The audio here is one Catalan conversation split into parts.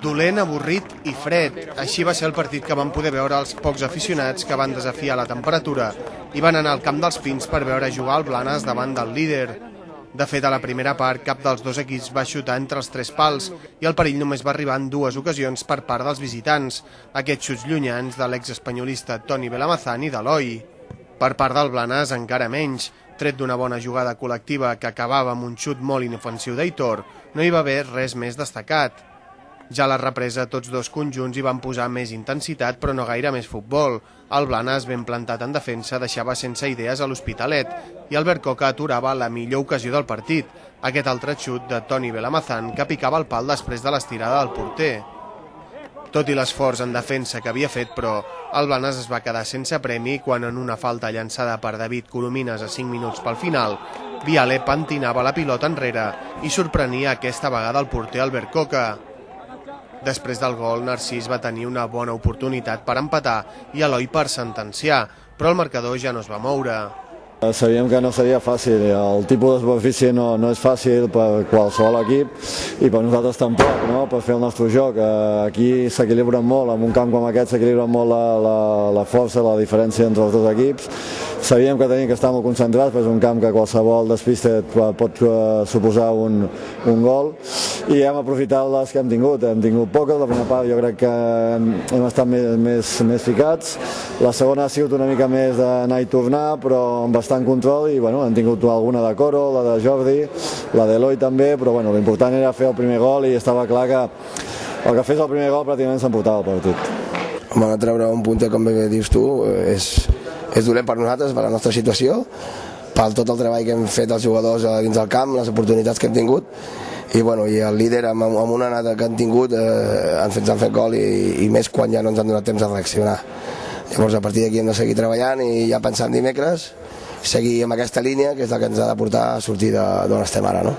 Dolent, avorrit i fred. Així va ser el partit que van poder veure els pocs aficionats que van desafiar la temperatura i van anar al camp dels Pins per veure jugar el Blanes davant del líder. De fet, a la primera part, cap dels dos equips va xutar entre els 3 pals i el perill només va arribar en 2 ocasions per part dels visitants, aquests xuts llunyans de l'exespanyolista Toni Belamazán i d'Eloi. Per part del Blanes, encara menys. Tret d'una bona jugada col·lectiva que acabava amb un xut molt inofensiu d'Aitor, no hi va haver res més destacat. Ja a la represa, tots dos conjunts hi van posar més intensitat, però no gaire més futbol. El Blanes, ben plantat en defensa, deixava sense idees a l'Hospitalet i Albert Coca aturava la millor ocasió del partit, aquest altre xut de Toni Belamazán que picava el pal després de l'estirada del porter. Tot i l'esforç en defensa que havia fet, però, el Blanes es va quedar sense premi quan en una falta llançada per David Coromines a 5 minuts pel final, Viale pentinava la pilota enrere i sorprenia aquesta vegada el porter Albert Coca. Després del gol, Narcís va tenir una bona oportunitat per empatar i Eloi per sentenciar, però el marcador ja no es va moure. Sabíem que no seria fàcil, el tipus de superfície no és fàcil per qualsevol equip i per nosaltres tampoc, no? Per fer el nostre joc. Aquí s'equilibren molt, en un camp com aquest s'equilibra molt la força, la diferència entre els dos equips. Sabíem que teníem que estar molt concentrats, perquè és un camp que qualsevol despiste pot suposar un gol i hem aprofitat les que hem tingut. Hem tingut poques, la primera part jo crec que hem estat més ficats, la segona ha sigut una mica més d'anar i tornar, però amb bastant control i bueno, hem tingut alguna de Coro, la de Jordi, la d'Eloi també, però bueno, l'important era fer el primer gol i estava clar que el que fes el primer gol pràcticament s'emportava el partit. Home, treure un punter, com bé dius tu, és dolent per nosaltres, per la nostra situació, per tot el treball que hem fet els jugadors dins del camp, les oportunitats que hem tingut, i el líder amb una anada que han tingut ens han fet gol i més quan ja no ens han donat temps de reaccionar. Llavors a partir d'aquí hem de seguir treballant i ja pensar en dimecres, seguir amb aquesta línia que és la que ens ha de portar a sortir d'on estem ara, no?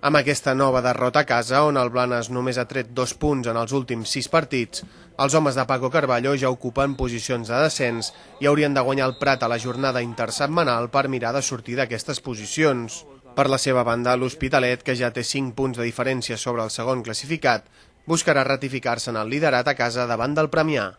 Amb aquesta nova derrota a casa, on el Blanes només ha tret 2 punts en els últims 6 partits, els homes de Paco Carballo ja ocupen posicions de descens i haurien de guanyar el Prat a la jornada intersetmanal per mirar de sortir d'aquestes posicions. Per la seva banda, l'Hospitalet, que ja té 5 punts de diferència sobre el segon classificat, buscarà ratificar-se en el liderat a casa davant del Premià.